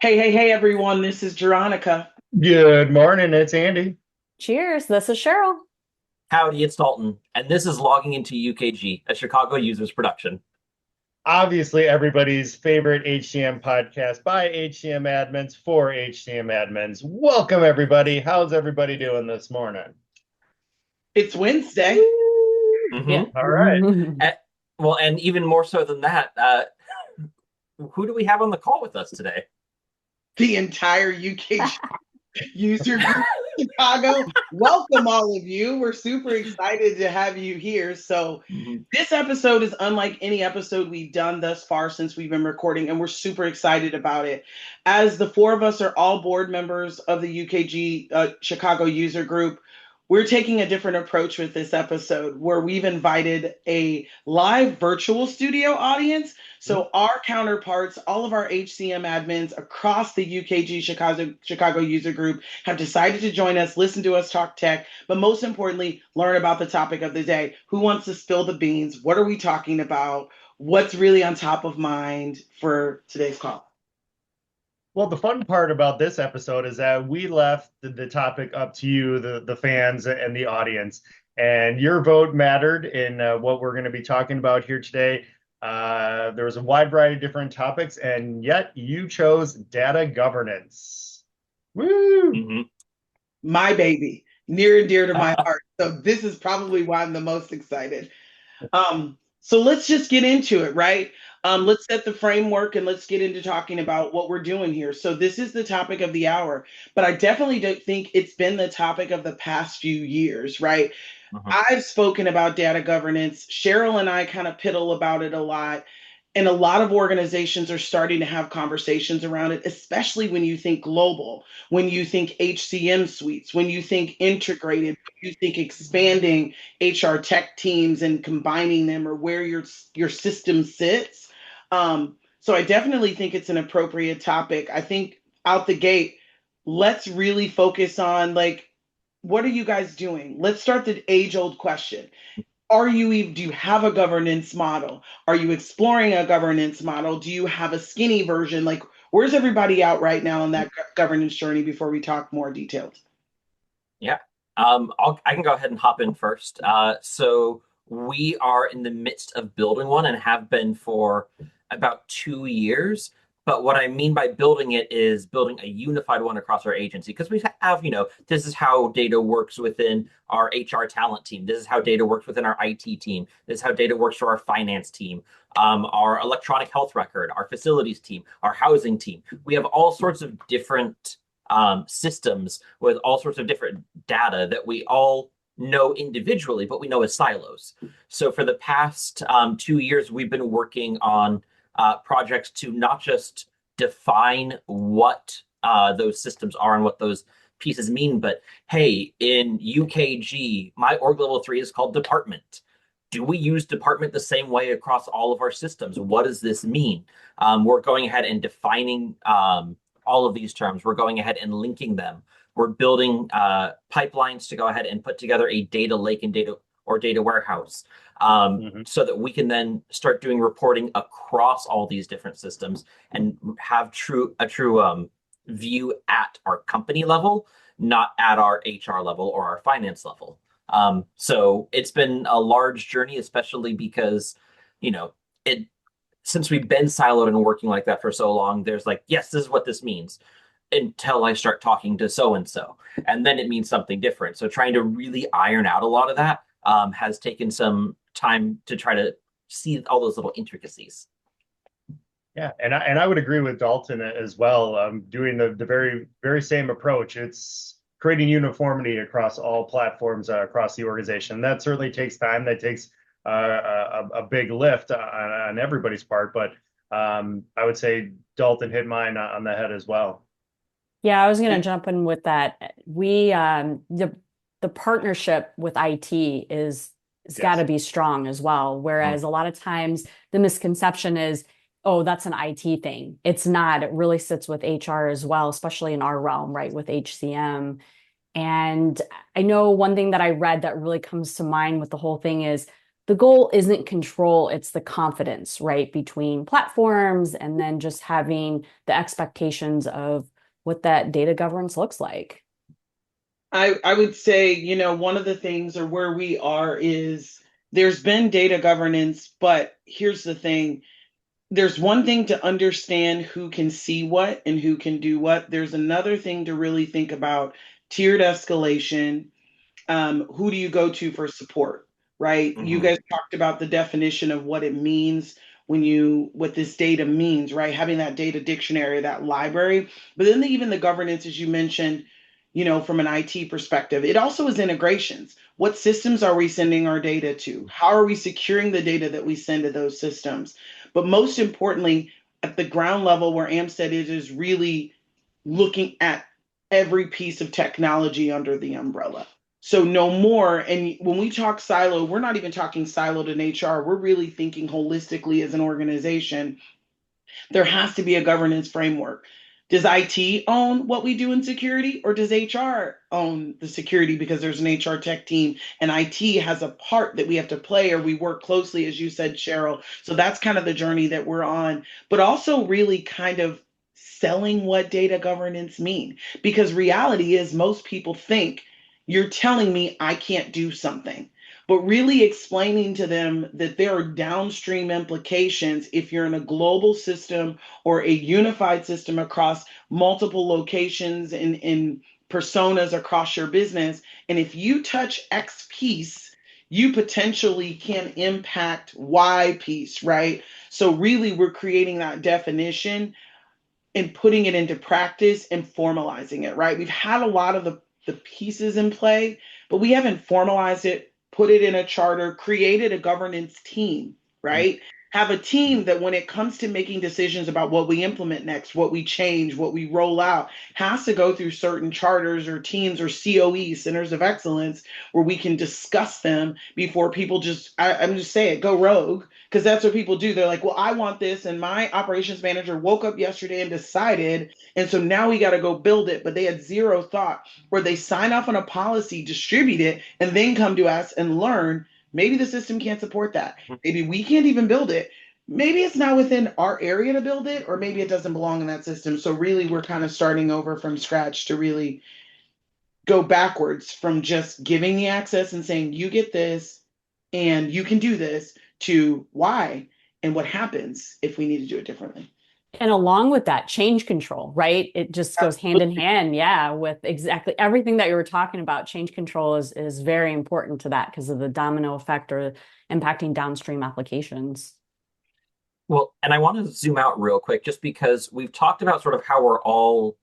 Hey, everyone, this is Jeronica. Good morning, it's Andy. Cheers, this is Cheryl. Howdy, it's Dalton, and this is Logging Into UKG, a Chicago Users production. Obviously, everybody's favorite HCM podcast by HCM admins for HCM admins. Welcome, everybody. How's everybody doing this morning? It's Wednesday. Yeah. Mm-hmm. All right. Well, and even more so than that, who do we have on the call with us today? The entire UKG User Group Chicago. Welcome, all of you. We're super excited to have you here. So, Mhm. this episode is unlike any episode we've done thus far since we've been recording, and we're super excited about it. As the four of us are all board members of the UKG Chicago User Group, we're taking a different approach with this episode where we've invited a live virtual studio audience. So, our counterparts, all of our HCM admins across the UKG Chicago User Group, have decided to join us, listen to us talk tech, but most importantly, learn about the topic of the day. Who wants to spill the beans? What are we talking about? What's really on top of mind for today's call? Well, the fun part about this episode is that we left the topic up to you, the fans and the audience, and your vote mattered in what we're going to be talking about here today. There was a wide variety of different topics, and yet you chose data governance. Woo! Mhm. My baby, near and dear to my heart. So this is probably why I'm the most excited. So let's just get into it, right? Let's set the framework and let's get into talking about what we're doing here. So this is the topic of the hour, but I definitely don't think it's been the topic of the past few years, right? Mhm. I've spoken about data governance. Cheryl and I kind of piddle about it a lot. And a lot of organizations are starting to have conversations around it, especially when you think global, when you think HCM suites, when you think integrated, you think expanding HR tech teams and combining them or where your system sits. So I definitely think it's an appropriate topic. I think out the gate, let's really focus on like what are you guys doing? Let's start the age old question. Do you have a governance model? Are you exploring a governance model? Do you have a skinny version? Like, where's everybody out right now in that governance journey before we talk more details? Yeah. I can go ahead and hop in first. So we are in the midst of building one and have been for about 2 years. But what I mean by building it is building a unified one across our agency because we have, this is how data works within our HR talent team. This is how data works within our IT team. This is how data works for our finance team, our electronic health record, our facilities team, our housing team. We have all sorts of different systems with all sorts of different data that we all know individually, but we know as silos. So for the past 2 years, we've been working on projects to not just define what those systems are and what those pieces mean, but hey, in UKG, my org level 3 is called department. Do we use department the same way across all of our systems? What does this mean? We're going ahead and defining all of these terms. We're going ahead and linking them. We're building pipelines to go ahead and put together a data lake and data warehouse, so that we can then start doing reporting across all these different systems and have a true view at our company level, not at our HR level or our finance level. So it's been a large journey, especially because, it since we've been siloed and working like that for so long, there's like, yes, this is what this means until I start talking to so and so. And then it means something different. So trying to really iron out a lot of that has taken some time to try to see all those little intricacies. Yeah, and I would agree with Dalton as well. Doing the very same approach. It's creating uniformity across all platforms across the organization. That certainly takes time. That takes a big lift on everybody's part. But I would say Dalton hit mine on the head as well. Yeah, I was going to jump in with that. The partnership with IT is got to Yes. be strong as well. Whereas a lot of times the misconception is, oh, that's an IT thing. It's not. It really sits with HR as well, especially in our realm, right, with HCM. And I know one thing that I read that really comes to mind with the whole thing is the goal isn't control, it's the confidence, right, between platforms and then just having the expectations of what that data governance looks like. I would say, one of the things or where we are is there's been data governance, but here's the thing. There's one thing to understand who can see what and who can do what. There's another thing to really think about tiered escalation. Who do you go to for support, right? You Mm-hmm. guys talked about the definition of what it means what this data means, right? Having that data dictionary, that library, but then even the governance, as you mentioned, from an IT perspective, it also is integrations. What systems are we sending our data to? How are we securing the data that we send to those systems? But most importantly, at the ground level where AMSTED is really looking at every piece of technology under the umbrella. So no more. And when we talk silo, we're not even talking siloed in HR. We're really thinking holistically as an organization. There has to be a governance framework. Does IT own what we do in security, or does HR own the security because there's an HR tech team and IT has a part that we have to play, or we work closely, as you said, Cheryl? So that's kind of the journey that we're on, but also really kind of selling what data governance mean, because reality is most people think you're telling me I can't do something, but really explaining to them that there are downstream implications if you're in a global system or a unified system across multiple locations and personas across your business. And if you touch X piece, you potentially can impact Y piece, right? So really we're creating that definition and putting it into practice and formalizing it, right? We've had a lot of the pieces in play, but we haven't formalized it, put it in a charter, created a governance team, right? Have a team that when it comes to making decisions about what we implement next, what we change, what we roll out, has to go through certain charters or teams or COE, centers of excellence, where we can discuss them before people I'm just saying, go rogue, because that's what people do. They're like, well, I want this, and my operations manager woke up yesterday and decided, and so now we got to go build it. But they had zero thought, where they sign off on a policy, distribute it, and then come to us and learn maybe the system can't support that. Maybe we can't even build it. Maybe it's not within our area to build it, or maybe it doesn't belong in that system. So really, we're kind of starting over from scratch to really go backwards from just giving the access and saying, you get this and you can do this, to why and what happens if we need to do it differently. And along with that, change control, right? It just goes hand in hand, yeah, with exactly everything that you were talking about. Change control is very important to that because of the domino effect or impacting downstream applications. Well, and I want to zoom out real quick just because we've talked about sort of how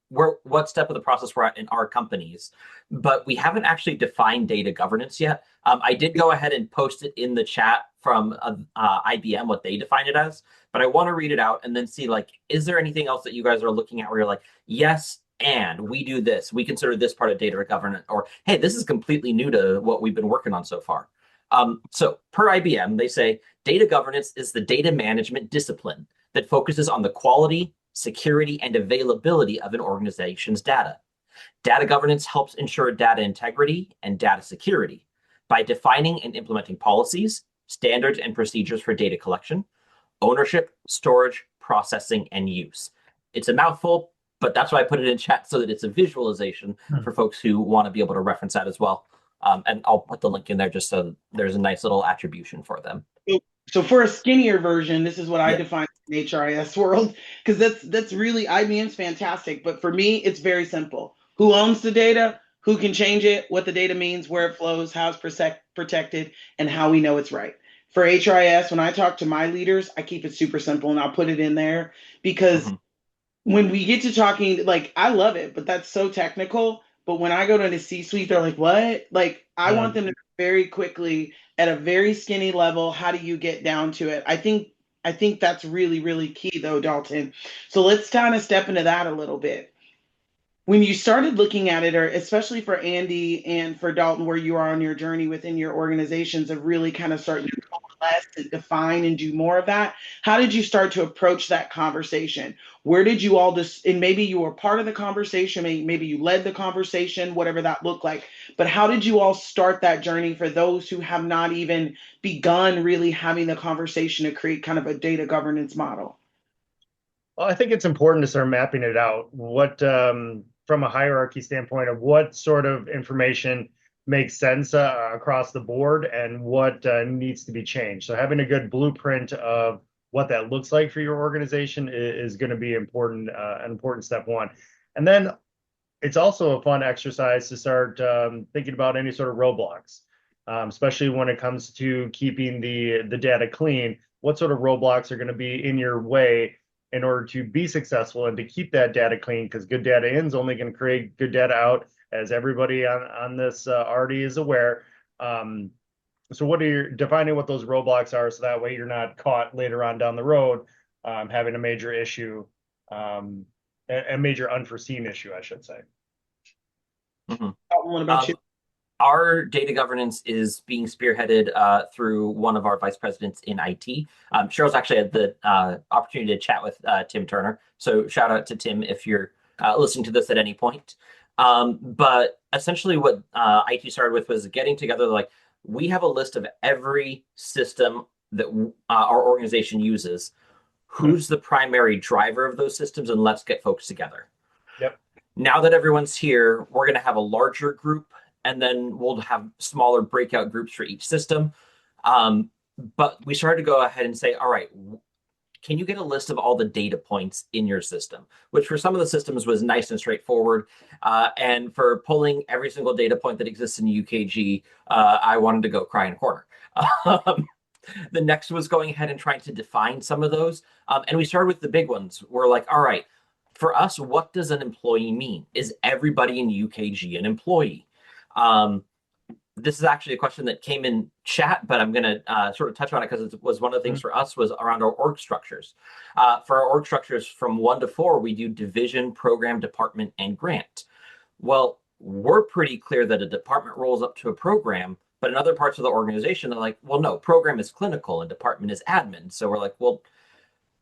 what step of the process we're at in our companies, but we haven't actually defined data governance yet. I did go ahead and post it in the chat from IBM, what they define it as, but I want to read it out and then see, like, is there anything else that you guys are looking at where you're like, yes, and we do this, we consider this part of data governance, or hey, this is completely new to what we've been working on so far. So per IBM, they say data governance is the data management discipline that focuses on the quality, security, and availability of an organization's data. Data governance helps ensure data integrity and data security by defining and implementing policies, standards, and procedures for data collection, ownership, storage, processing, and use. It's a mouthful, but that's why I put it in chat so that it's a visualization for folks who want to be able to reference that as well. And I'll put the link in there just so there's a nice little attribution for them. So for a skinnier version, this is what I define in HRIS world, because that's really, IBM's fantastic, but for me, it's very simple. Who owns the data, who can change it, what the data means, where it flows, how it's protected, and how we know it's right. For HRIS, when I talk to my leaders, I keep it super simple and I'll put it in there because when we get to talking, like, I love it, but that's so technical. But when I go to the C-suite, they're like, what? Like, I want them to very quickly at a very skinny level. How do you get down to it? I think that's really, really key though, Dalton. So let's kind of step into that a little bit. When you started looking at it, or especially for Andy and for Dalton, where you are on your journey within your organizations of really kind of starting to less to define and do more of that? How did you start to approach that conversation? Where did you all just, and maybe you were part of the conversation, maybe you led the conversation, whatever that looked like, but how did you all start that journey for those who have not even begun really having the conversation to create kind of a data governance model? Well, I think it's important to start mapping it out. What, from a hierarchy standpoint of what sort of information makes sense across the board and what needs to be changed. So having a good blueprint of what that looks like for your organization is going to be important, an important step one. And then it's also a fun exercise to start thinking about any sort of roadblocks, especially when it comes to keeping the data clean. What sort of roadblocks are going to be in your way in order to be successful and to keep that data clean? Because good data in is only going to create good data out, as everybody on this already is aware. So what are you defining what those roadblocks are, so that way you're not caught later on down the road having a major issue, a major unforeseen issue, I should say. Mm-hmm. What about you? Our data governance is being spearheaded through one of our vice presidents in IT. Cheryl's actually had the opportunity to chat with Tim Turner. So shout out to Tim if you're listening to this at any point. But essentially what IT started with was getting together, like, we have a list of every system that our organization uses. Who's the primary driver of those systems? And let's get folks together. Yep. Now that everyone's here, we're going to have a larger group, and then we'll have smaller breakout groups for each system. But we started to go ahead and say, all right, can you get a list of all the data points in your system? Which for some of the systems was nice and straightforward. And for pulling every single data point that exists in UKG, I wanted to go cry in a corner. The next was going ahead and trying to define some of those. And we started with the big ones. We're like, all right, for us, what does an employee mean? Is everybody in UKG an employee? This is actually a question that came in chat, but I'm going to sort of touch on it because it was one of the things for us was around our org structures. For our org structures from 1 to 4, we do division, program, department, and grant. Well, we're pretty clear that a department rolls up to a program, but in other parts of the organization, they're like, well, no, program is clinical and department is admin. So we're like, well,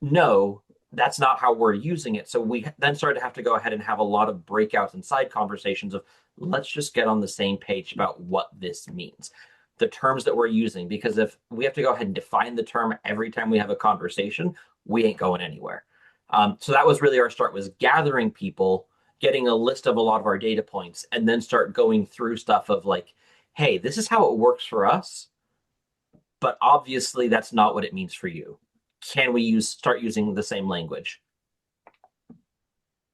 no, that's not how we're using it. So we then started to have to go ahead and have a lot of breakouts and side conversations of, let's just get on the same page about what this means, the terms that we're using, because if we have to go ahead and define the term every time we have a conversation, we ain't going anywhere. So that was really our start, was gathering people, getting a list of a lot of our data points, and then start going through stuff of like, hey, this is how it works for us, but obviously that's not what it means for you. Can we start using the same language?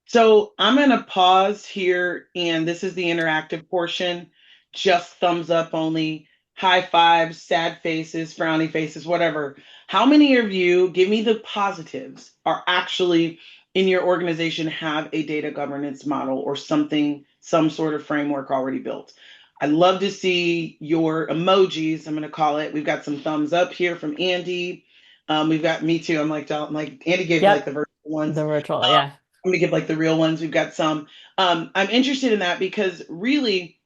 So I'm going to pause here, and this is the interactive portion. Just thumbs up only, high fives, sad faces, frowny faces, whatever. How many of you, give me the positives, are actually in your organization have a data governance model or something, some sort of framework already built? I'd love to see your emojis, I'm going to call it. We've got some thumbs up here from Andy. We've got me too. I'm like Andy gave like the virtual ones. The virtual, yeah. I'm going to give like the real ones. We've got some. I'm interested in that because really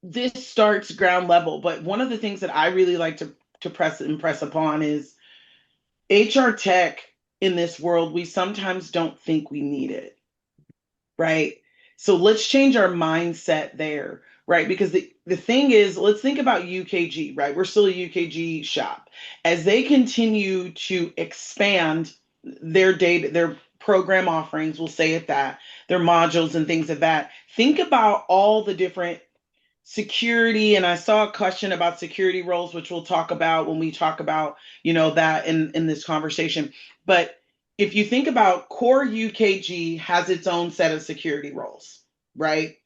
this starts ground level. But one of the things that I really like to impress upon is HR tech in this world, we sometimes don't think we need it, right? So let's change our mindset there, right? Because the thing is, let's think about UKG, right? We're still a UKG shop. As they continue to expand their data, their program offerings, we'll say it that, their modules and things of that, think about all the different security. And I saw a question about security roles, which we'll talk about when we talk about, that in this conversation. But if you think about core UKG has its own set of security roles, right?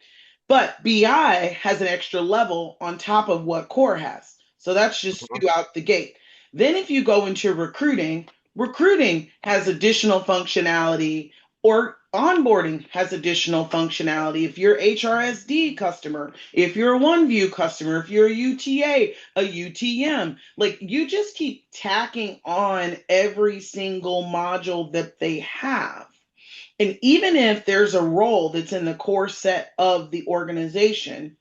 But BI has an extra level on top of what core has. So that's just two out the gate. Then if you go into recruiting has additional functionality, or onboarding has additional functionality. If you're HRSD customer, if you're a OneView customer, if you're a UTA, a UTM, like you just keep tacking on every single module that they have. And even if there's a role that's in the core set of the organization,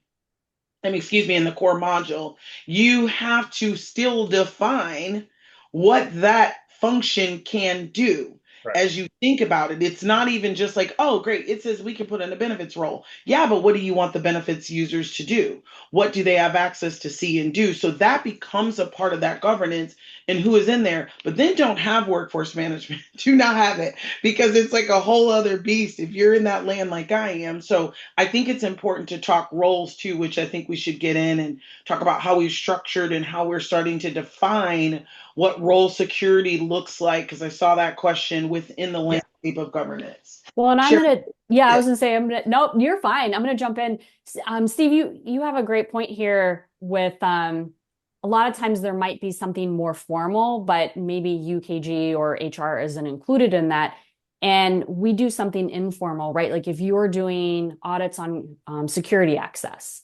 in the core module, you have to still define what that function can do. Right. As you think about it, it's not even just like, oh, great, it says we can put in a benefits role. Yeah, but what do you want the benefits users to do? What do they have access to see and do? So that becomes a part of that governance and who is in there. But then don't have workforce management. Do not have it because it's like a whole other beast if you're in that land like I am. So I think it's important to talk roles too, which I think we should get in and talk about how we've structured and how we're starting to define what role security looks like, because I saw that question within the Yeah. landscape of governance. Well, and I'm Share. gonna, yeah, I Yeah. was gonna say, nope, you're fine. I'm gonna jump in. Steve, you have a great point here with, a lot of times there might be something more formal, but maybe UKG or HR isn't included in that. And we do something informal, right? Like if you're doing audits on security access,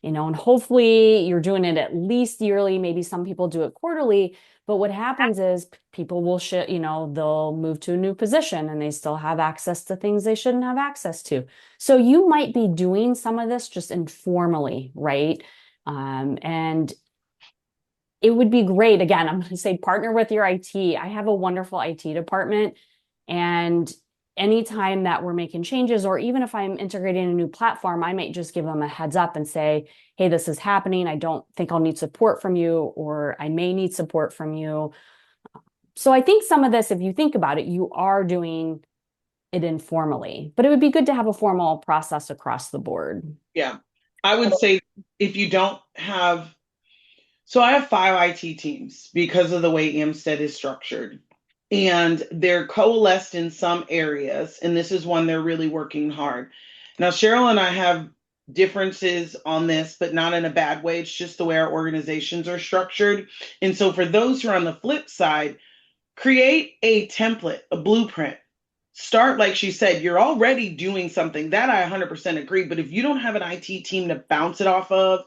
and hopefully you're doing it at least yearly, maybe some people do it quarterly, but what happens is people will they'll move to a new position and they still have access to things they shouldn't have access to. So you might be doing some of this just informally, right? And it would be great. Again, I'm going to say partner with your IT. I have a wonderful IT department, and anytime that we're making changes, or even if I'm integrating a new platform, I might just give them a heads up and say, hey, this is happening. I don't think I'll need support from you, or I may need support from you. So I think some of this, if you think about it, you are doing it informally, but it would be good to have a formal process across the board. Yeah. I would say if you don't have, so I have 5 IT teams because of the way Amstead is structured. And they're coalesced in some areas, and this is one they're really working hard. Now, Cheryl and I have differences on this, but not in a bad way. It's just the way our organizations are structured. And so, for those who are on the flip side, create a template, a blueprint. Start, like she said, you're already doing something that I 100% agree. But if you don't have an IT team to bounce it off of,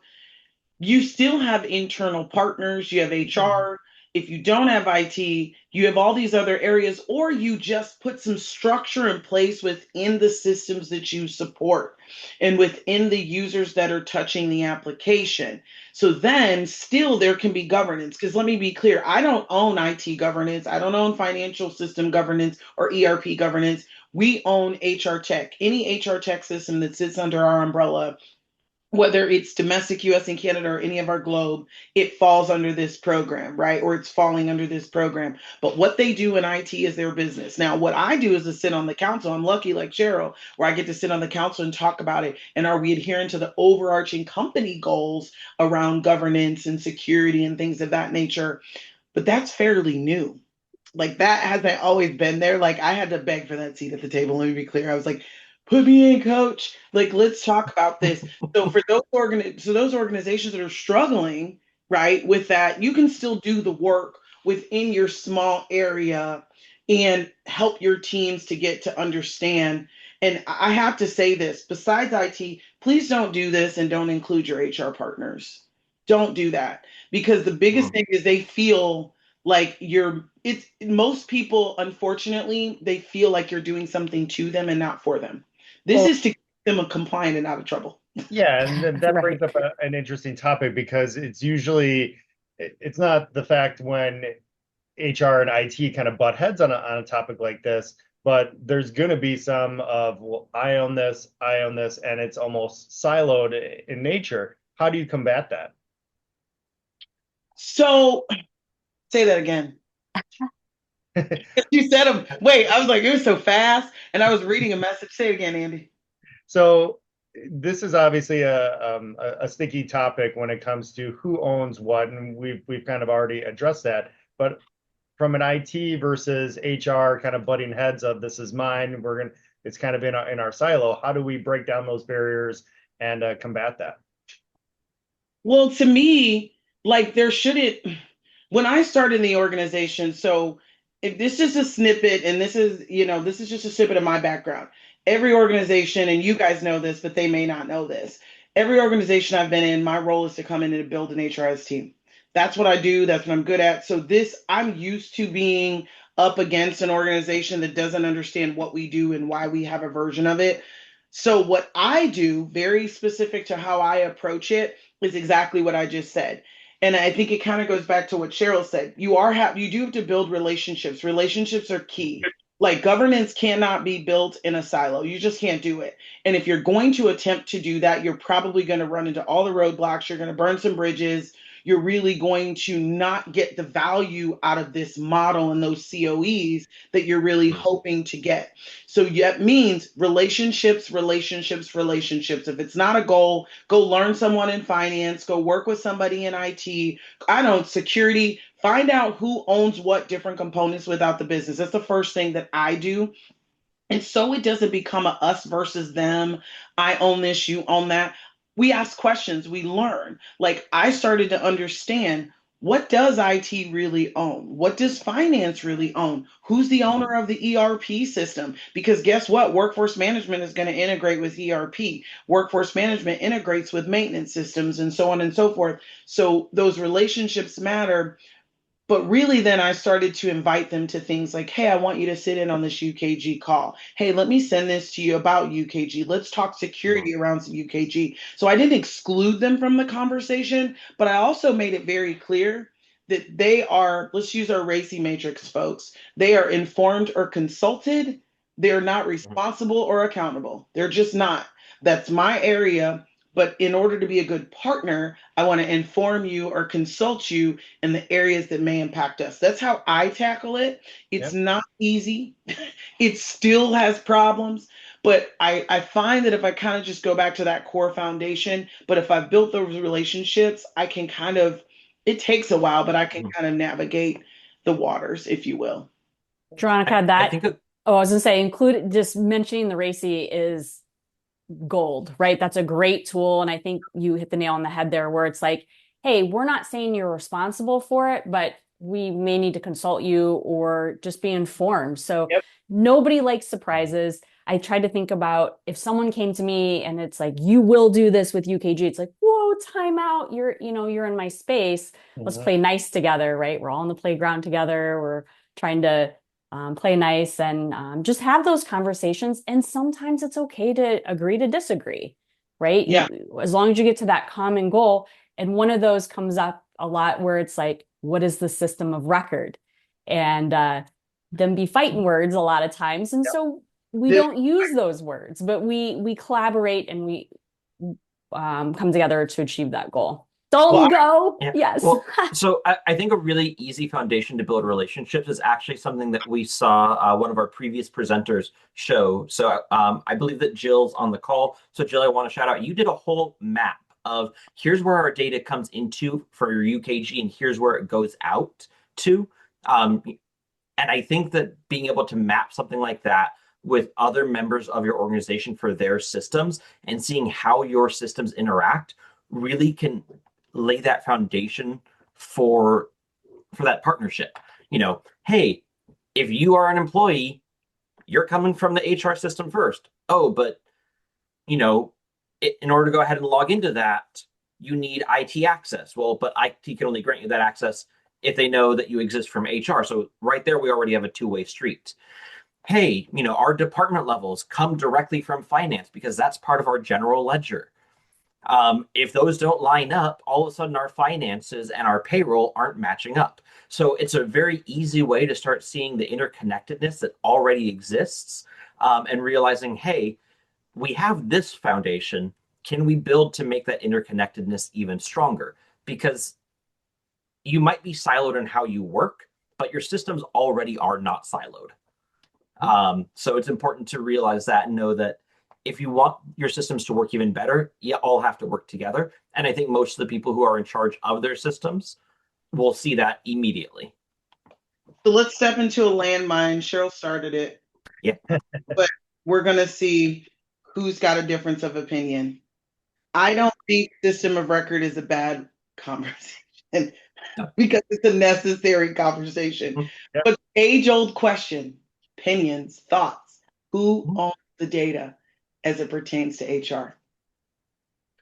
you still have internal partners, you have HR. If you don't have IT, you have all these other areas, or you just put some structure in place within the systems that you support and within the users that are touching the application. So then still there can be governance. Because let me be clear, I don't own IT governance, I don't own financial system governance or ERP governance. We own HR tech. Any HR tech system that sits under our umbrella, whether it's domestic US and Canada or any of our globe, it falls under this program, right? Or it's falling under this program. But what they do in IT is their business. Now, what I do is to sit on the council. I'm lucky, like Cheryl, where I get to sit on the council and talk about it. And are we adhering to the overarching company goals around governance and security and things of that nature? But that's fairly new. Like that hasn't always been there. Like I had to beg for that seat at the table. Let me be clear. I was like, put me in, coach. Like, let's talk about this. So for those organizations that are struggling, right, with that, you can still do the work within your small area and help your teams to get to understand. And I have to say this, besides IT, please don't do this and don't include your HR partners. Don't do that because the biggest thing is they feel like it's most people, unfortunately, they feel like you're doing something to them and not for them. This Well, is to keep them compliant and out of trouble. yeah, and that Right. brings up an interesting topic because it's not the fact when HR and IT kind of butt heads on a topic like this, but there's going to be some of, well, I own this, and it's almost siloed in nature. How do you combat that? So say that again. You said them. Wait, I was like, it was so fast. And I was reading a message. Say it again, Andy. So this is obviously a sticky topic when it comes to who owns what, and we've kind of already addressed that. But from an IT versus HR kind of butting heads of this is mine, it's kind of in our silo. How do we break down those barriers and combat that? Well, to me, like there shouldn't, when I started in the organization, so if this is a snippet, and this is just a snippet of my background. Every organization, and you guys know this, but they may not know this. Every organization I've been in, my role is to come in and build an HRS team. That's what I do. That's what I'm good at. So I'm used to being up against an organization that doesn't understand what we do and why we have a version of it. So what I do, very specific to how I approach it, is exactly what I just said. And I think it kind of goes back to what Cheryl said. You do have to build relationships. Relationships are key. Like governance cannot be built in a silo. You just can't do it. And if you're going to attempt to do that, you're probably going to run into all the roadblocks. You're going to burn some bridges. You're really going to not get the value out of this model and those COEs that you're really hoping to get. So that means relationships, relationships, relationships. If it's not a goal, go learn someone in finance, go work with somebody in IT, I don't know, security, find out who owns what different components without the business. That's the first thing that I do. And so it doesn't become a us versus them. I own this, you own that. We ask questions, we learn. Like I started to understand, what does IT really own? What does finance really own? Who's the owner of the ERP system? Because guess what? Workforce management is going to integrate with ERP. Workforce management integrates with maintenance systems and so on and so forth. So those relationships matter. But really, then I started to invite them to things like, hey, I want you to sit in on this UKG call. Hey, let me send this to you about UKG. Let's talk security around UKG. So I didn't exclude them from the conversation, but I also made it very clear that they are, let's use our RACI matrix, folks. They are informed or consulted. They're not responsible or accountable. They're just not. That's my area. But in order to be a good partner, I want to inform you or consult you in the areas that may impact us. That's how I tackle it. It's not easy. It still has problems, but I find that if I kind of just go back to that core foundation, but if I've built those relationships, I can kind of, it takes a while, but I can kind of navigate the waters, if you will. Veronica, I think that, I was gonna say, include just mentioning the RACI is gold, right? That's a great tool. And I think you hit the nail on the head there where it's like, hey, we're not saying you're responsible for it, but we may need to consult you or just be informed. So nobody likes surprises. I tried to think about if someone came to me and it's like, you will do this with UKG. It's like, whoa, time out. You're in my space. Let's play nice together, right? We're all on the playground together. We're trying to play nice and just have those conversations. And sometimes it's okay to agree to disagree, right? Yeah. As long as you get to that common goal. And one of those comes up a lot where it's like, what is the system of record? And them be fighting words a lot of times. And so we don't use those words, but we collaborate and we come together to achieve that goal. Don't go. yeah. Yes. Well, so I think a really easy foundation to build relationships is actually something that we saw one of our previous presenters show. So I believe that Jill's on the call. So Jill, I want to shout out. You did a whole map of here's where our data comes into for your UKG and here's where it goes out to. And I think that being able to map something like that with other members of your organization for their systems and seeing how your systems interact really can lay that foundation for that partnership. Hey, if you are an employee, you're coming from the HR system first. Oh, but in order to go ahead and log into that, you need IT access. Well, but IT can only grant you that access if they know that you exist from HR. So right there, we already have a two-way street. Hey, our department levels come directly from finance because that's part of our general ledger. If those don't line up, all of a sudden our finances and our payroll aren't matching up. So it's a very easy way to start seeing the interconnectedness that already exists and realizing, hey, we have this foundation. Can we build to make that interconnectedness even stronger? Because you might be siloed in how you work, but your systems already are not siloed. So it's important to realize that and know that if you want your systems to work even better, you all have to work together. And I think most of the people who are in charge of their systems will see that immediately. So let's step into a landmine. Cheryl started it. Yeah. But we're going to see who's got a difference of opinion. I don't think system of record is a bad conversation because it's a necessary conversation. Yep. But age-old question, opinions, thoughts, who owns the data as it pertains to HR?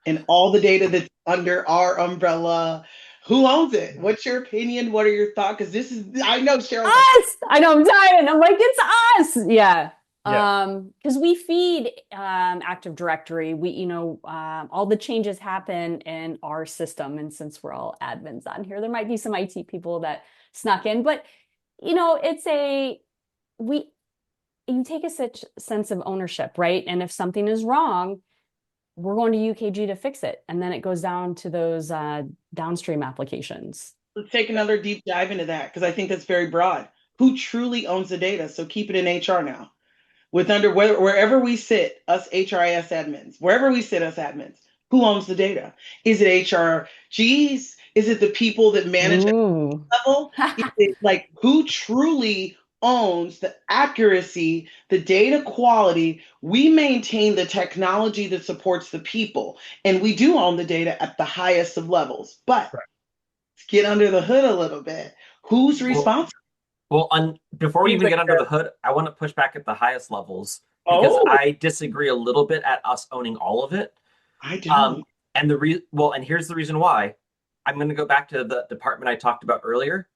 And all the data that's under our umbrella, who owns it? What's your opinion? What are your thoughts? Because I know Cheryl. Us! I know, I'm dying. I'm like, it's us. Yeah. Because we feed Active Directory, all the changes happen in our system. And since we're all admins on here, there might be some IT people that snuck in, but you take a such sense of ownership, right? And if something is wrong, we're going to UKG to fix it. And then it goes down to those downstream applications. Let's take another deep dive into that, because I think that's very broad. Who truly owns the data? So keep it in HR now. Wherever we sit, us HRIS admins, wherever we sit, us admins, who owns the data? Is it HRGs? Is it the people that manage at the level? Is it like who truly owns the accuracy, the data quality? We maintain the technology that supports the people, and we do own the data at the highest of levels. But let's get under the hood a little bit. Who's responsible? Well, before we even get under the hood, I want to push back at the highest levels because I disagree a little bit at us owning all of it. I do. And here's the reason why. I'm going to go back to the department I talked about earlier.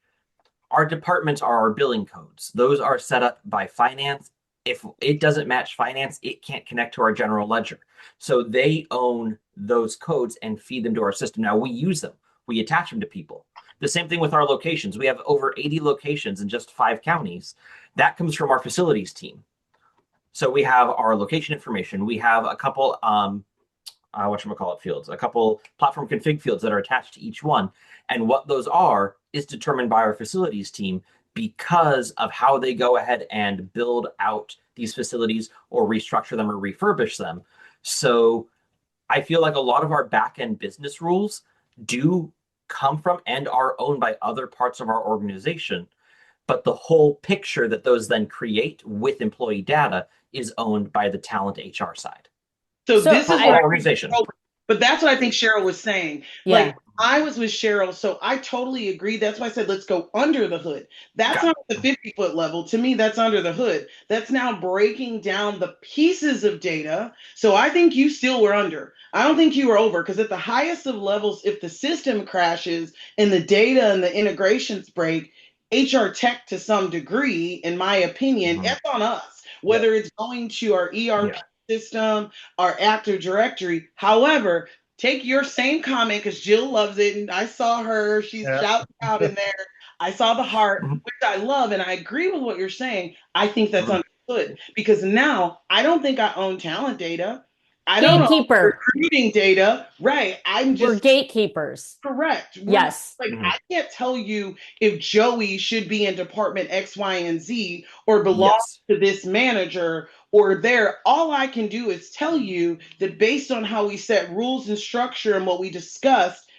Our departments are our billing codes. Those are set up by finance. If it doesn't match finance, it can't connect to our general ledger. So they own those codes and feed them to our system. Now we use them. We attach them to people. The same thing with our locations. We have over 80 locations in just 5 counties. That comes from our facilities team. So we have our location information. We have a couple, fields, a couple platform config fields that are attached to each one. And what those are is determined by our facilities team because of how they go ahead and build out these facilities or restructure them or refurbish them. So I feel like a lot of our back-end business rules do come from and are owned by other parts of our organization, but the whole picture that those then create with employee data is owned by the talent HR side. So this is our organization. But that's what I think Cheryl was saying. Yeah. Like I was with Cheryl, so I totally agree. That's why I said let's go under the hood. That's not the 50-foot level. To me, that's under the hood. That's now breaking down the pieces of data. So I think you still were under. I don't think you were over, because at the highest of levels, if the system crashes and the data and the integrations break, HR tech to some degree, in my opinion, it's on us. Whether it's going to our ERP system, our Active Directory. However, take your same comment, because Jill loves it, and I saw her. She's shouting out in there. I saw the heart, which I love, and I agree with what you're saying. I think that's understood, because now I don't think I own talent data. I don't own recruiting data. Right. We're gatekeepers. Correct. Yes. I can't tell you if Joey should be in department X, Y, and Z or belongs to this manager or there. All I can do is tell you that based on how we set rules and structure and what we discussed,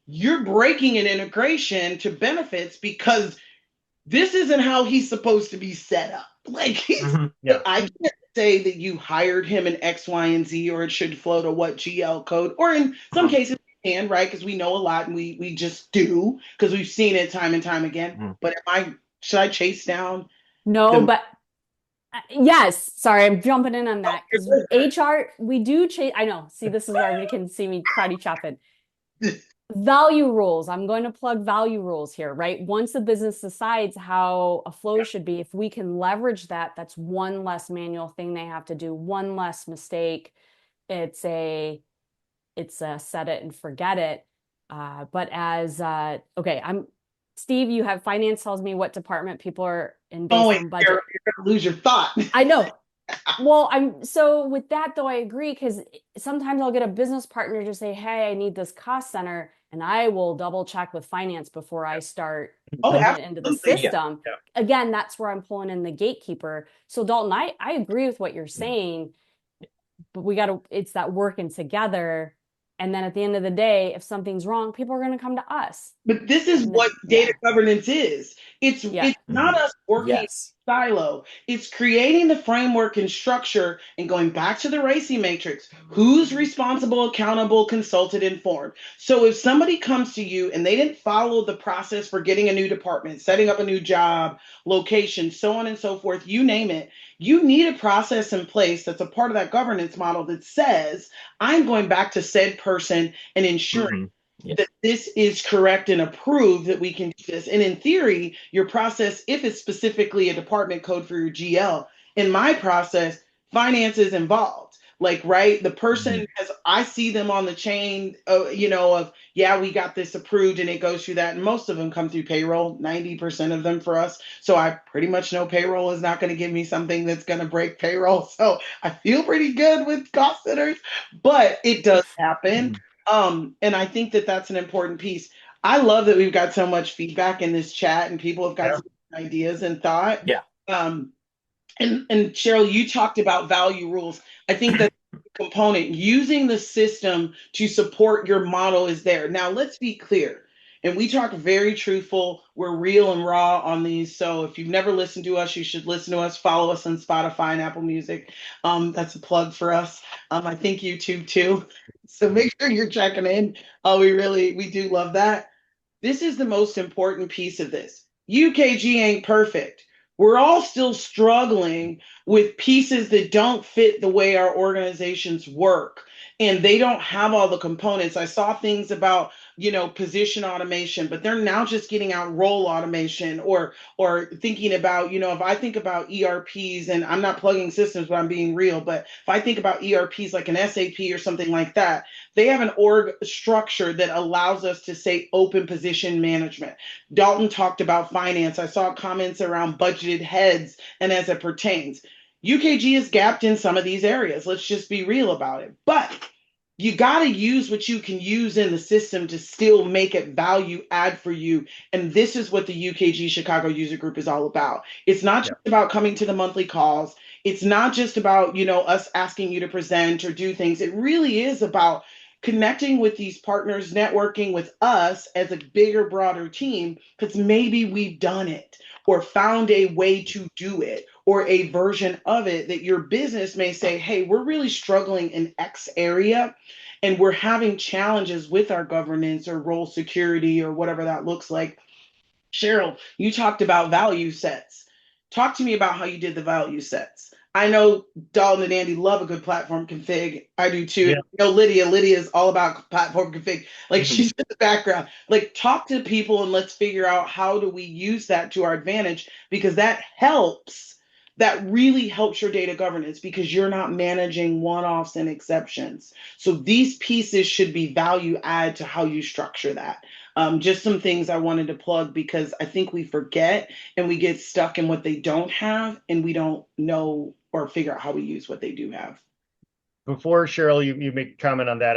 you're breaking an integration to benefits because this isn't how he's supposed to be set up. Like I can't say that you hired him in X, Y, and Z, or it should flow to what GL code, or in some cases we can, right? Because we know a lot and we just do, because we've seen it time and time again. But should I chase down? No, but yes. Sorry, I'm jumping in on that. HR, we do chase. I know. See, this is where you can see me karate chopping. Value rules. I'm going to plug value rules here, right? Once the business decides how a flow should be, if we can leverage that, that's one less manual thing they have to do, one less mistake. It's a set it and forget it. But Steve, you have finance tells me what department people are in based on budget. You're gonna lose your thought. I know. Well, so with that though, I agree, because sometimes I'll get a business partner to say, hey, I need this cost center, and I will double check with finance before I start putting it into the system. Again, that's where I'm pulling in the gatekeeper. So Dalton, I agree with what you're saying, but it's that working together. And then at the end of the day, if something's wrong, people are going to come to us. But this is what data governance is. It's not us working in silo. It's creating the framework and structure and going back to the RACI matrix. Who's responsible, accountable, consulted, informed? So if somebody comes to you and they didn't follow the process for getting a new department, setting up a new job, location, so on and so forth, you name it, you need a process in place that's a part of that governance model that says, I'm going back to said person and ensuring that this is correct and approved, that we can do this. And in theory, your process, if it's specifically a department code for your GL, in my process, finance is involved. Like, right, the person has, I see them on the chain, of, yeah, we got this approved and it goes through that. And most of them come through payroll, 90% of them for us. So I pretty much know payroll is not going to give me something that's going to break payroll. So I feel pretty good with cost centers, but it does happen. And I think that that's an important piece. I love that we've got so much feedback in this chat and people have got Yeah. some ideas and thought. Yeah. And Cheryl, you talked about value rules. I think that component using the system to support your model is there. Now, let's be clear. And we talk very truthful. We're real and raw on these. So if you've never listened to us, you should listen to us. Follow us on Spotify and Apple Music. That's a plug for us. I think YouTube too. So make sure you're checking in. We do love that. This is the most important piece of this. UKG ain't perfect. We're all still struggling with pieces that don't fit the way our organizations work. And they don't have all the components. I saw things about, position automation, but they're now just getting out role automation or thinking about, if I think about ERPs, and I'm not plugging systems, but I'm being real, but if I think about ERPs like an SAP or something like that, they have an org structure that allows us to say open position management. Dalton talked about finance. I saw comments around budgeted heads and as it pertains. UKG is gapped in some of these areas. Let's just be real about it. But you got to use what you can use in the system to still make it value add for you. And this is what the UKG Chicago User Group is all about. It's not just about coming to the monthly calls. It's not just about, us asking you to present or do things. It really is about connecting with these partners, networking with us as a bigger, broader team, because maybe we've done it or found a way to do it or a version of it that your business may say, hey, we're really struggling in X area and we're having challenges with our governance or role security or whatever that looks like. Cheryl, you talked about value sets. Talk to me about how you did the value sets. I know Dalton and Andy love a good platform config. I do too. Yeah. Lydia is all about platform config. Like she's in the background. Like talk to people and let's figure out how do we use that to our advantage because that helps. That really helps your data governance because you're not managing one-offs and exceptions. So these pieces should be value add to how you structure that. Just some things I wanted to plug because I think we forget and we get stuck in what they don't have and we don't know or figure out how we use what they do have. Before Cheryl, you make a comment on that.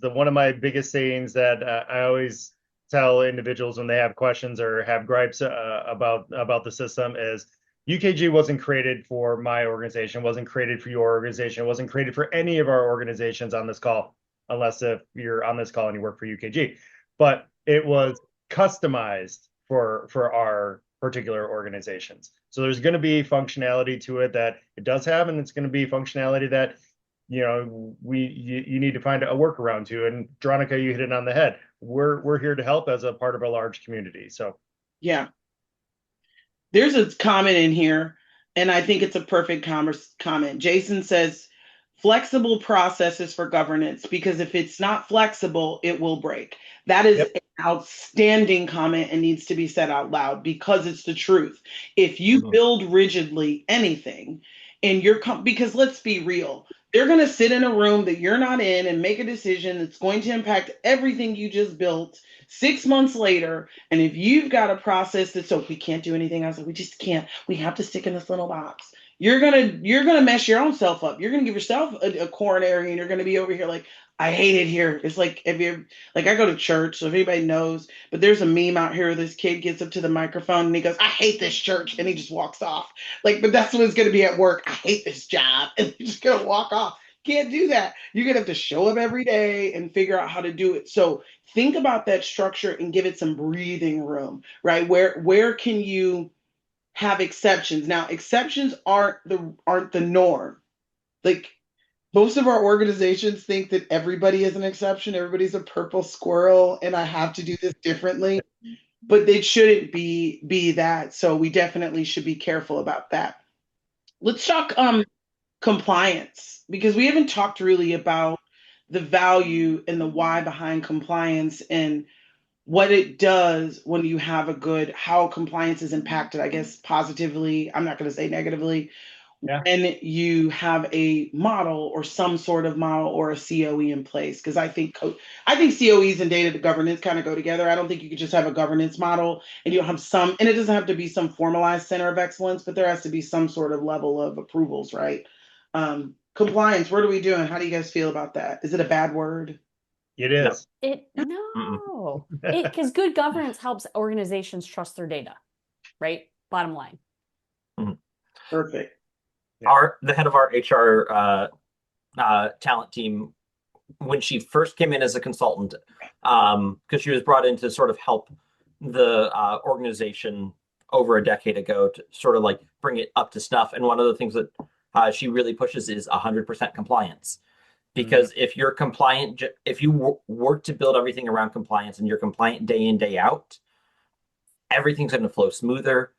One of my biggest sayings that I always tell individuals when they have questions or have gripes about the system is UKG wasn't created for my organization, wasn't created for your organization, wasn't created for any of our organizations on this call, unless if you're on this call and you work for UKG. But it was customized for our particular organizations. So there's going to be functionality to it that it does have, and it's going to be functionality that you need to find a workaround to. And Dronica, you hit it on the head. We're here to help as a part of a large community. So yeah, there's a comment in here, and I think it's a perfect comment. Jason says flexible processes for governance because if it's not flexible, it will break. That is an outstanding comment and needs to be said out loud because it's the truth. If you build rigidly anything and because let's be real, they're going to sit in a room that you're not in and make a decision that's going to impact everything you just built 6 months later. And if you've got a process that's, we can't do anything else, we just can't, we have to stick in this little box. You're gonna mess your own self up. You're gonna give yourself a coronary, and you're gonna be over here like, I hate it here. It's like if you like I go to church, so if anybody knows, but there's a meme out here where this kid gets up to the microphone and he goes, I hate this church, and he just walks off. Like, but that's what it's gonna be at work. I hate this job, and he's just gonna walk off. Can't do that. You're gonna have to show up every day and figure out how to do it. So think about that structure and give it some breathing room, right? Where can you have exceptions? Now, exceptions aren't the norm. Like most of our organizations think that everybody is an exception, everybody's a purple squirrel, and I have to do this differently. But it shouldn't be that. So we definitely should be careful about that. Let's talk compliance because we haven't talked really about the value and the why behind compliance and what it does when you have how compliance is impacted, I guess, positively. I'm not going to say negatively Yeah. when you have a model or some sort of model or a COE in place. Because I think COEs and data governance kind of go together. I don't think you could just have a governance model and you have some, and it doesn't have to be some formalized center of excellence, but there has to be some sort of level of approvals, right? Compliance, what are we doing? How do you guys feel about that? Is it a bad word? It No. is. Mm-mm. Because good governance helps organizations trust their data, right? Bottom line. Perfect. Yeah. The head of our HR talent team, when she first came in as a consultant, because she was brought in to sort of help the organization over a decade ago to sort of like bring it up to snuff. And one of the things that she really pushes is 100% compliance. Because if you're compliant, if you work to build everything around compliance and you're compliant day in, day out, everything's going to flow smoother.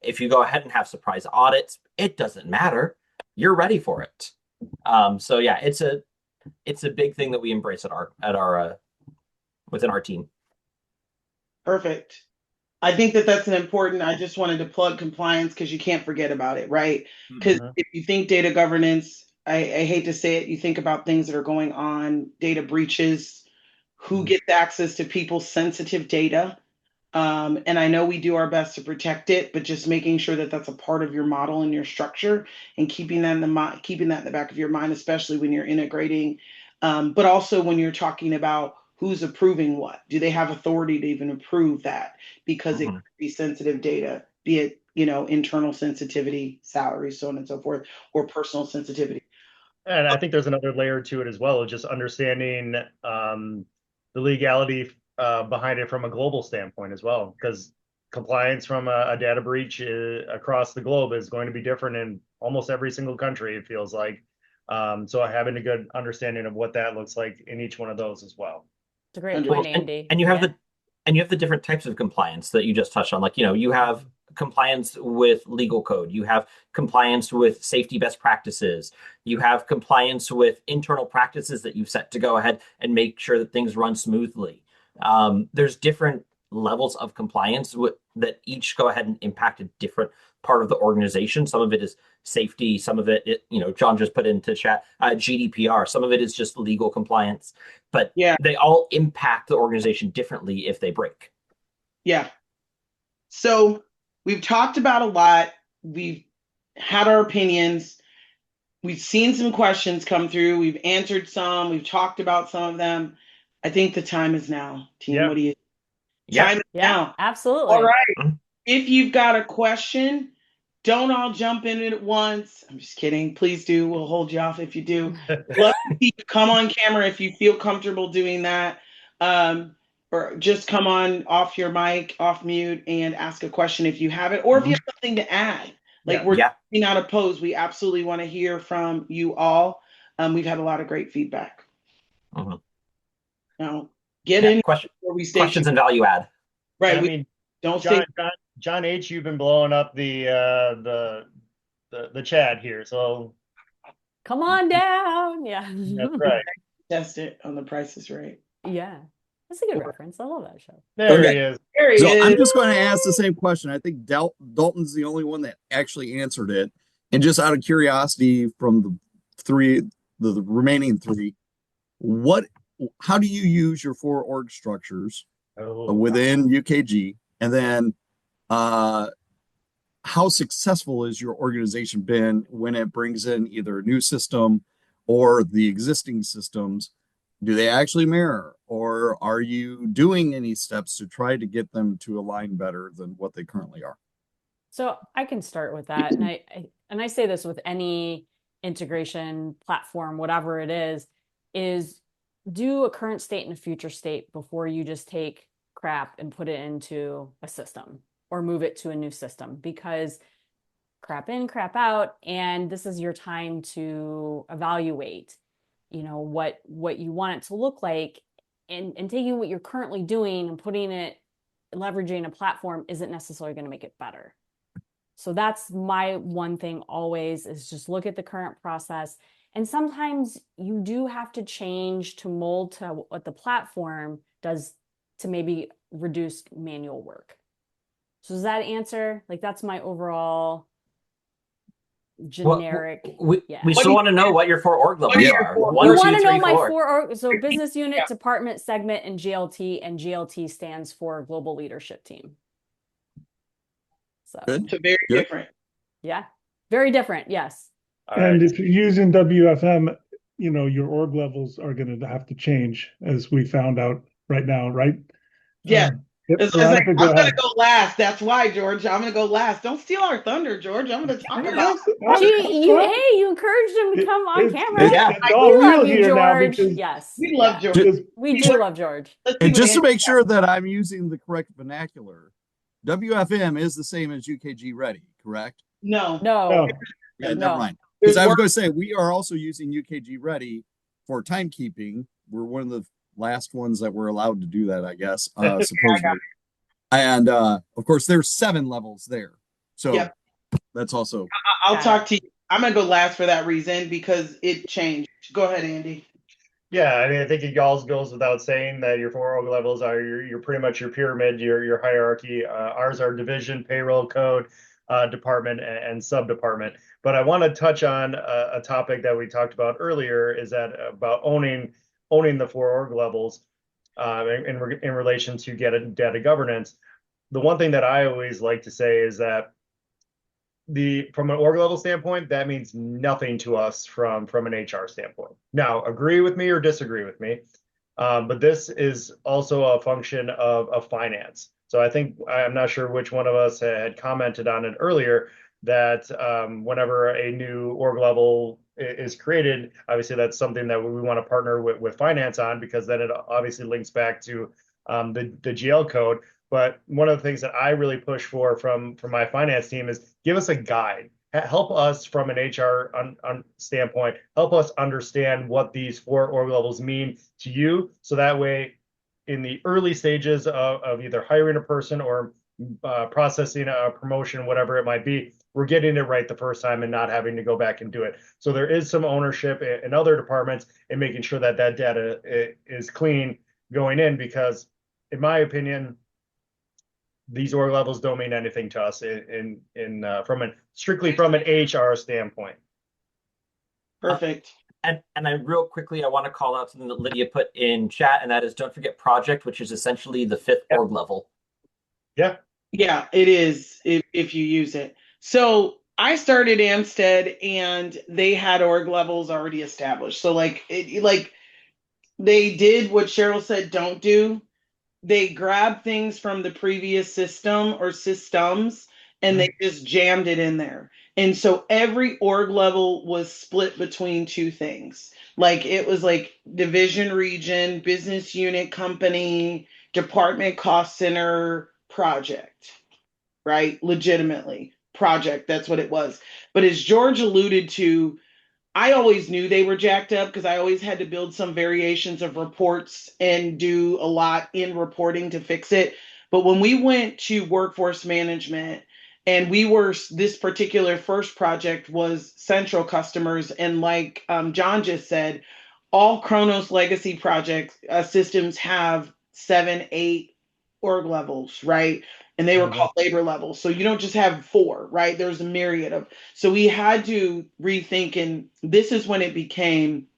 If you go ahead and have surprise audits, it doesn't matter. You're ready for it. So yeah, it's a big thing that we embrace at our within our team. Perfect. I think that that's an important, I just wanted to plug compliance because you can't forget about it, right? Because if you think data governance, I hate to say it, you think about things that are going on, data breaches, who gets access to people's sensitive data. And I know we do our best to protect it, but just making sure that that's a part of your model and your structure and keeping that keeping that in the back of your mind, especially when you're integrating, but also when you're talking about who's approving what. Do they have authority to even approve that? Because it could be sensitive data, be it, internal sensitivity, salary, so on and so forth, or personal sensitivity. And I think there's another layer to it as well, just understanding the legality behind it from a global standpoint as well, because compliance from a data breach across the globe is going to be different in almost every single country, it feels like. So having a good understanding of what that looks like in each one of those as well. It's a great point, Andy. And you have the different types of compliance that you just touched on. Like, you have compliance with legal code, you have compliance with safety best practices, you have compliance with internal practices that you've set to go ahead and make sure that things run smoothly. There's different levels of compliance that each go ahead and impact a different part of the organization. Some of it is safety, some of it, John just put into chat, GDPR, some of it is just legal compliance, but Yeah. they all impact the organization differently if they break. Yeah. So we've talked about a lot. We've had our opinions. We've seen some questions come through. We've answered some. We've talked about some of them. I think the time is now. Team, Yeah. what do you? Yeah. Time is now. Absolutely. All right. If you've got a question, don't all jump in it at once. I'm just kidding. Please do. We'll hold you off if you do. Love to see you come on camera if you feel comfortable doing that. Or just come on off your mic, off mute, and ask a question if you have it, or if you have something to add. Like we're not opposed. We absolutely want to hear from you all. We've had a lot of great feedback. Now, get in before we questions and value add. Right. I mean, don't John H, you've been blowing up the chat here, so come on down. Yeah. that's right. Test it on The Price is Right. Yeah. That's a good reference. I love that show. There he is. There he is. I'm just going to ask the same question. I think Dalton's the only one that actually answered it. And just out of curiosity from the remaining three, how do you use your 4 org structures within UKG? And then how successful has your organization been when it brings in either a new system or the existing systems? Do they actually mirror, or are you doing any steps to try to get them to align better than what they currently are? So I can start with that. And I say this with any integration platform, whatever it is do a current state and a future state before you just take crap and put it into a system or move it to a new system, because crap in, crap out. And this is your time to evaluate, what you want it to look like, and taking what you're currently doing and putting it, leveraging a platform isn't necessarily going to make it better. So that's my one thing always, is just look at the current process. And sometimes you do have to change to mold to what the platform does to maybe reduce manual work. So does that answer? Like, that's my overall generic. We still want to know what your 4 org levels are. You 1, 2, want to know 3, my 4. 4 so business unit, department, segment, and GLT stands for global leadership team. So Good. So very Good. different. yeah, very different. Yes. And if you're using WFM, your org levels are going to have to change, as we found out right now, right? Yeah. Yep, It's like, Veronica, I'm go going to ahead. go last. That's why, George. I'm going to go last. Don't steal our thunder, George. I'm going to talk about Gee, you encouraged him to come on camera. It's all We love real you, here now George. because Yes. We love George. because We do love George. Let's see And what just to Andy make sure that I'm using the correct vernacular, WFM is the same as UKG Ready, correct? No. No. Yeah, No. never mind. Because There's I was work- going to say we are also using UKG Ready for timekeeping. We're one of the last ones that were allowed to do that, I guess, supposedly. And of course, there's 7 levels there, so Yep. that's also. I'll talk to you. I'm going to go last for that reason because it changed. Go ahead, Andy. Yeah, I mean, I think it all goes without saying that your 4 org levels are your pretty much your pyramid, your hierarchy. Ours are division, payroll, code, department, and sub department. But I want to touch on a topic that we talked about earlier, is that about owning the 4 org levels in relation to data governance. The one thing that I always like to say is that from an org level standpoint, that means nothing to us from an HR standpoint. Now, agree with me or disagree with me, but this is also a function of finance. So I think, I'm not sure which one of us had commented on it earlier, that whenever a new org level is created, obviously that's something that we want to partner with finance on, because then it obviously links back to the GL code. But one of the things that I really push for from my finance team is give us a guide. Help us from an HR standpoint, help us understand what these 4 org levels mean to you. So that way, in the early stages of either hiring a person or processing a promotion, whatever it might be, we're getting it right the first time and not having to go back and do it. So there is some ownership in other departments in making sure that data is clean going in, because in my opinion, these org levels don't mean anything to us strictly from an HR standpoint. Perfect. And I real quickly, I want to call out something that Lydia put in chat, and that is, don't forget project, which is essentially the 5th org level. Yeah. Yeah, it is if you use it. So I started Amstead and they had org levels already established. So like they did what Cheryl said don't do. They grabbed things from the previous system or systems and they just jammed it in there. And so every org level was split between 2 things. Like it was like division, region, business unit, company, department, cost center, project, right? Legitimately, project. That's what it was. But as George alluded to, I always knew they were jacked up because I always had to build some variations of reports and do a lot in reporting to fix it. But when we went to workforce management, and this particular first project was central customers, and like John just said, all Kronos legacy projects systems have 7, 8 org levels, right? And they were called labor levels. So you don't just have 4, right? There's a myriad of. So we had to rethink, and this is when it became,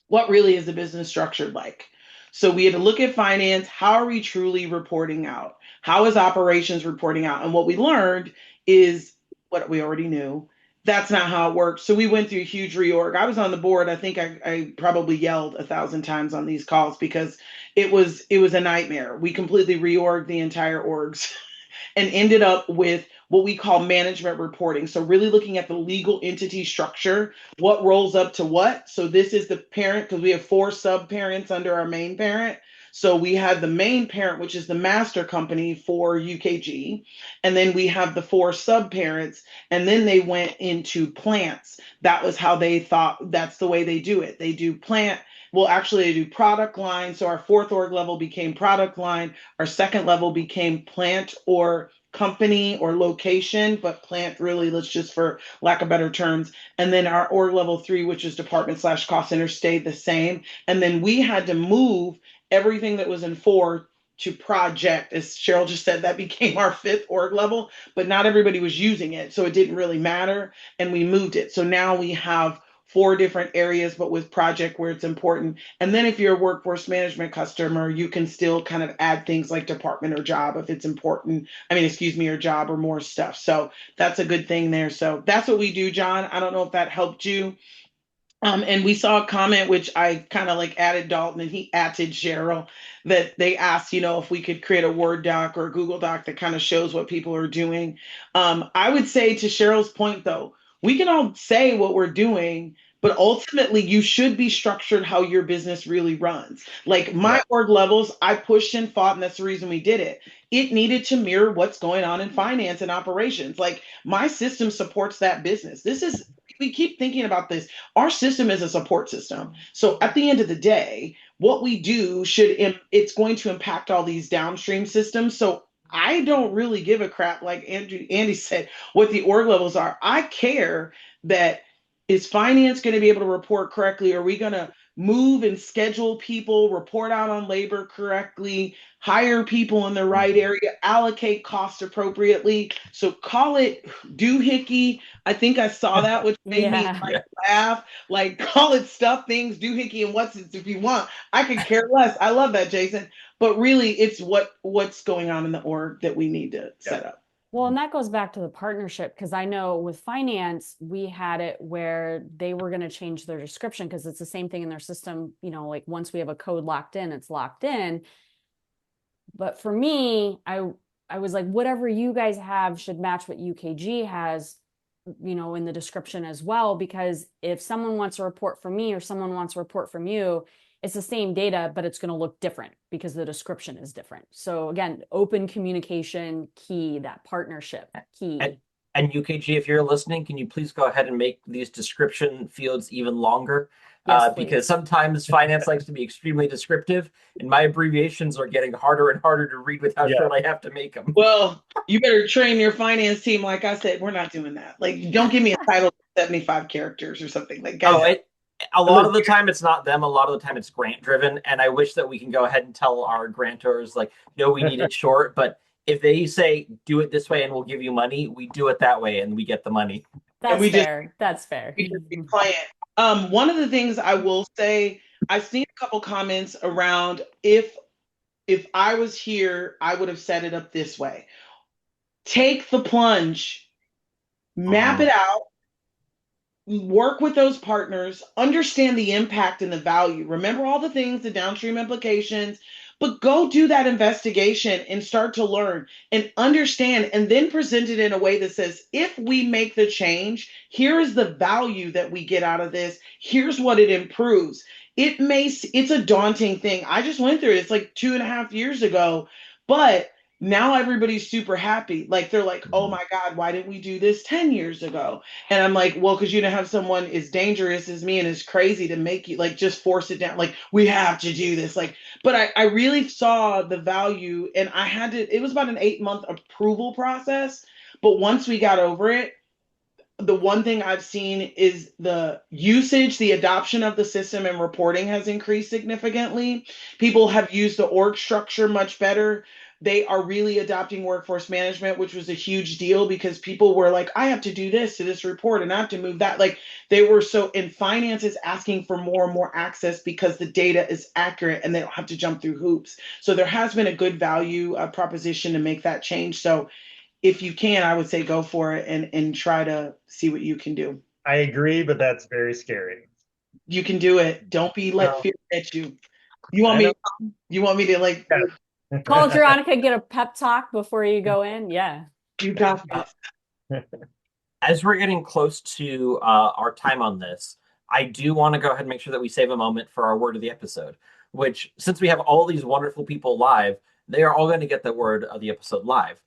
what really is the business structured like? So we had to look at finance. How are we truly reporting out? How is operations reporting out? And what we learned is what we already knew. That's not how it works. So we went through a huge reorg. I was on the board. I think I probably yelled 1,000 times on these calls because it was a nightmare. We completely reorged the entire orgs and ended up with what we call management reporting. So really looking at the legal entity structure, what rolls up to what. So this is the parent, because we have 4 sub parents under our main parent. So we have the main parent, which is the master company for UKG. And then we have the 4 sub parents. And then they went into plants. That was how they thought, that's the way they do it. They do plant. Well, actually, they do product line. So our 4th org level became product line. Our 2nd level became plant or company or location, but plant really, let's just for lack of better terms. And then our org level 3, which is department / cost center, stayed the same. And then we had to move everything that was in 4 to project, as Cheryl just said, that became our fifth org level, but not everybody was using it. So it didn't really matter. And we moved it. So now we have 4 different areas, but with project where it's important. And then if you're a workforce management customer, you can still kind of add things like department or job if it's important. I mean, excuse me, or job or more stuff. So that's a good thing there. So that's what we do, John. I don't know if that helped you. And we saw a comment, which I kind of like added Dalton and he added Cheryl, that they asked, if we could create a Word doc or a Google doc that kind of shows what people are doing. I would say to Cheryl's point, though, we can all say what we're doing, but ultimately you should be structured how your business really runs. Like my org levels, I pushed and fought, and that's the reason we did it. It needed to mirror what's going on in finance and operations. Like my system supports that business. We keep thinking about this. Our system is a support system. So at the end of the day, what we do it's going to impact all these downstream systems. So I don't really give a crap, like Andy said, what the org levels are. I care that is finance going to be able to report correctly? Are we going to move and schedule people, report out on labor correctly, hire people in the right area, allocate costs appropriately? So call it doohickey. I think I saw that, which made me laugh. Like call it stuff, things, doohickey, and what's it if you want. I could care less. I love that, Jason. But really, it's what's going on in the org that we need to set up. Well, and that goes back to the partnership, because I know with finance, we had it where they were going to change their description because it's the same thing in their system. Like once we have a code locked in, it's locked in. But for me, I was like, whatever you guys have should match what UKG has, in the description as well, because if someone wants a report from me or someone wants a report from you, it's the same data, but it's going to look different because the description is different. So again, open communication key, that partnership key. And UKG, if you're listening, can you please go ahead and make these description fields even longer? Yes, because sometimes finance likes to be extremely descriptive, and my abbreviations are getting harder and harder to read with how short I have to make them. Well, you better train your finance team. Like I said, we're not doing that. Like, don't give me a title of 75 characters or something. Like, guys, a lot of the time it's not them. A lot of the time it's grant driven. And I wish that we can go ahead and tell our grantors, like, no, we need it short. But if they say, do it this way and we'll give you money, we do it that way and we get the money. That's fair. That's fair. One of the things I will say, I've seen a couple comments around if I was here, I would have set it up this way. Take the plunge, map it out, work with those partners, understand the impact and the value. Remember all the things, the downstream implications, but go do that investigation and start to learn and understand, and then present it in a way that says, if we make the change, here is the value that we get out of this. Here's what it improves. It's a daunting thing. I just went through it. It's like 2.5 years ago, but now everybody's super happy. Like they're like, oh my God, why didn't we do this 10 years ago? And I'm like, well, because you don't have someone as dangerous as me and as crazy to make you like just force it down. Like we have to do this. Like, but I really saw the value, and it was about an 8-month approval process. But once we got over it, the one thing I've seen is the usage, the adoption of the system and reporting has increased significantly. People have used the org structure much better. They are really adopting workforce management, which was a huge deal because people were like, I have to do this to this report and I have to move that. Like they were in finance is asking for more and more access because the data is accurate and they don't have to jump through hoops. So there has been a good value proposition to make that change. So if you can, I would say go for it and try to see what you can do. I agree, but that's very scary. You can do it. Don't be let fear get you. You want me to like call Veronica, get a pep talk before you go in? Yeah. You got this. As we're getting close to our time on this, I do want to go ahead and make sure that we save a moment for our word of the episode, which since we have all these wonderful people live, they are all going to get the word of the episode live.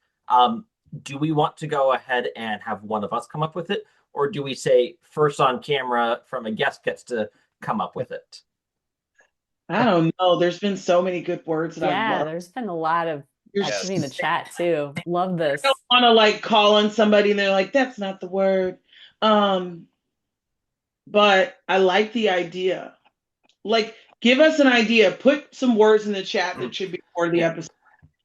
Do we want to go ahead and have one of us come up with it? Or do we say first on camera from a guest gets to come up with it? I don't know. There's been so many good words that I love. There's been a lot of activity in the chat too. Love this. I don't want to like call on somebody and they're like, that's not the word. But I like the idea. Like, give us an idea. Put some words in the chat that should be for the episode.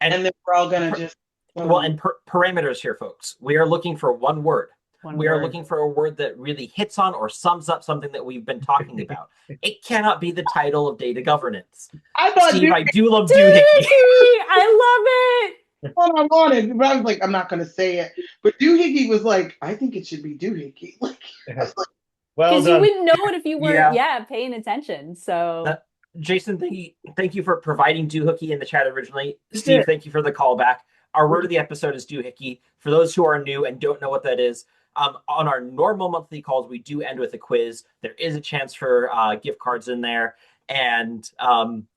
And then we're all gonna just parameters here, folks. We are looking for one word. We are looking for a word that really hits on or sums up something that we've been talking about. It cannot be the title of data governance. I thought Steve, I do love doohickey. doohickey. I love it. What I wanted, but I was like, I'm not gonna say it. But doohickey was like, I think it should be doohickey. Like, Well Because you done. wouldn't know it if you weren't, Yeah. paying attention. So, Jason, thank you for providing doohickey in the chat originally. Steve, thank you for the callback. Our word of the episode is doohickey. For those who are new and don't know what that is, on our normal monthly calls, we do end with a quiz. There is a chance for gift cards in there. And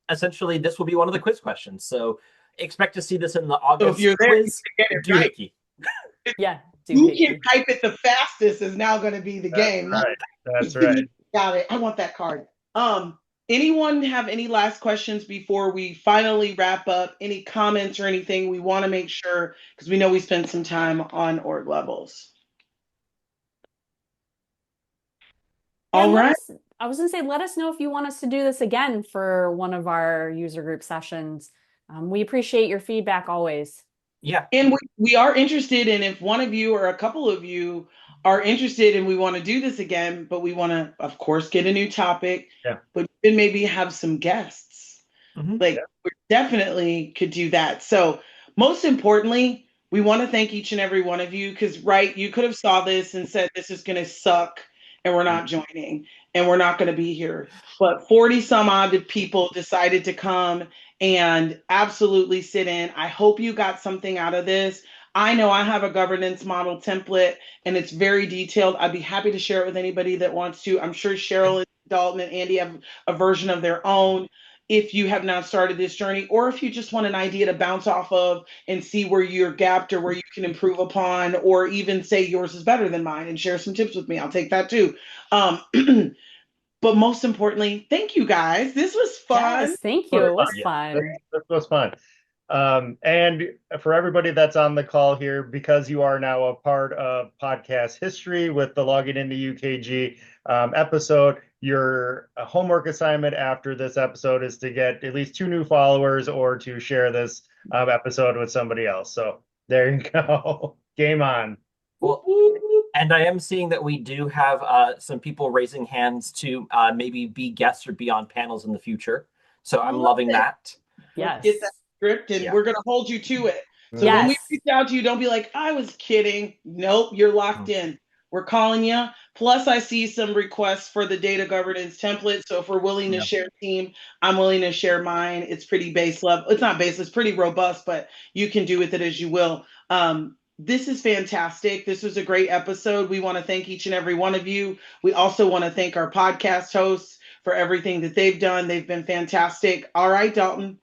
essentially, this will be one of the quiz questions. So expect to see this in the August if you're there, quiz. you get it Doohickey. yeah. Who Doohickey. can type it the fastest is now going to be the game. Right. That's right. Got it. I want that card. Anyone have any last questions before we finally wrap up? Any comments or anything? We want to make sure, because we know we spent some time on org levels. All right. I was going to say, let us know if you want us to do this again for one of our user group sessions. We appreciate your feedback always. Yeah. And we are interested in, if one of you or a couple of you are interested and we want to do this again, but we want to, of course, get a new topic, but then maybe have some guests. We definitely could do that. So most importantly, we want to thank each and every one of you, because, right, you could have saw this and said, this is going to suck and we're not joining and we're not going to be here. But 40 some odd people decided to come and absolutely sit in. I hope you got something out of this. I know I have a governance model template and it's very detailed. I'd be happy to share it with anybody that wants to. I'm sure Cheryl and Dalton and Andy have a version of their own if you have not started this journey, or if you just want an idea to bounce off of and see where you're gapped or where you can improve upon, or even say yours is better than mine and share some tips with me. I'll take that too. But most importantly, thank you guys. This was fun. Yes, thank you. It was fun. This was fun. And for everybody that's on the call here, because you are now a part of podcast history with the Logging Into UKG episode, your homework assignment after this episode is to get at least 2 new followers or to share this episode with somebody else. So there you go. Game on. Well, and I am seeing that we do have some people raising hands to maybe be guests or be on panels in the future. So I'm loving that. Yes. Get that script and we're going to hold you to it. So Yes. when we reach out to you, don't be like, I was kidding. Nope, you're locked in. We're calling you. Plus, I see some requests for the data governance template. So if we're willing to share team, I'm willing to share mine. It's pretty base level. It's not base, it's pretty robust, but you can do with it as you will. This is fantastic. This was a great episode. We want to thank each and every one of you. We also want to thank our podcast hosts for everything that they've done. They've been fantastic. All right, Dalton.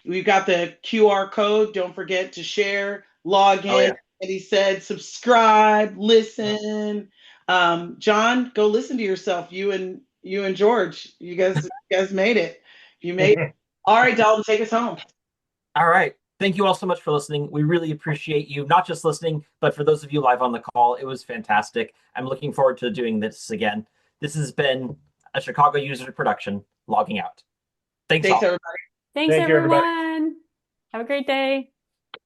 We've got the QR code. Don't forget to share, log in. And he said, subscribe, listen. John, go listen to yourself. You and George, you guys made it. You made it. All right, Dalton, take us home. All right. Thank you all so much for listening. We really appreciate you, not just listening, but for those of you live on the call, it was fantastic. I'm looking forward to doing this again. This has been a Chicago User production, logging out. Thanks all. Everybody. Thanks, everyone. Have a great day.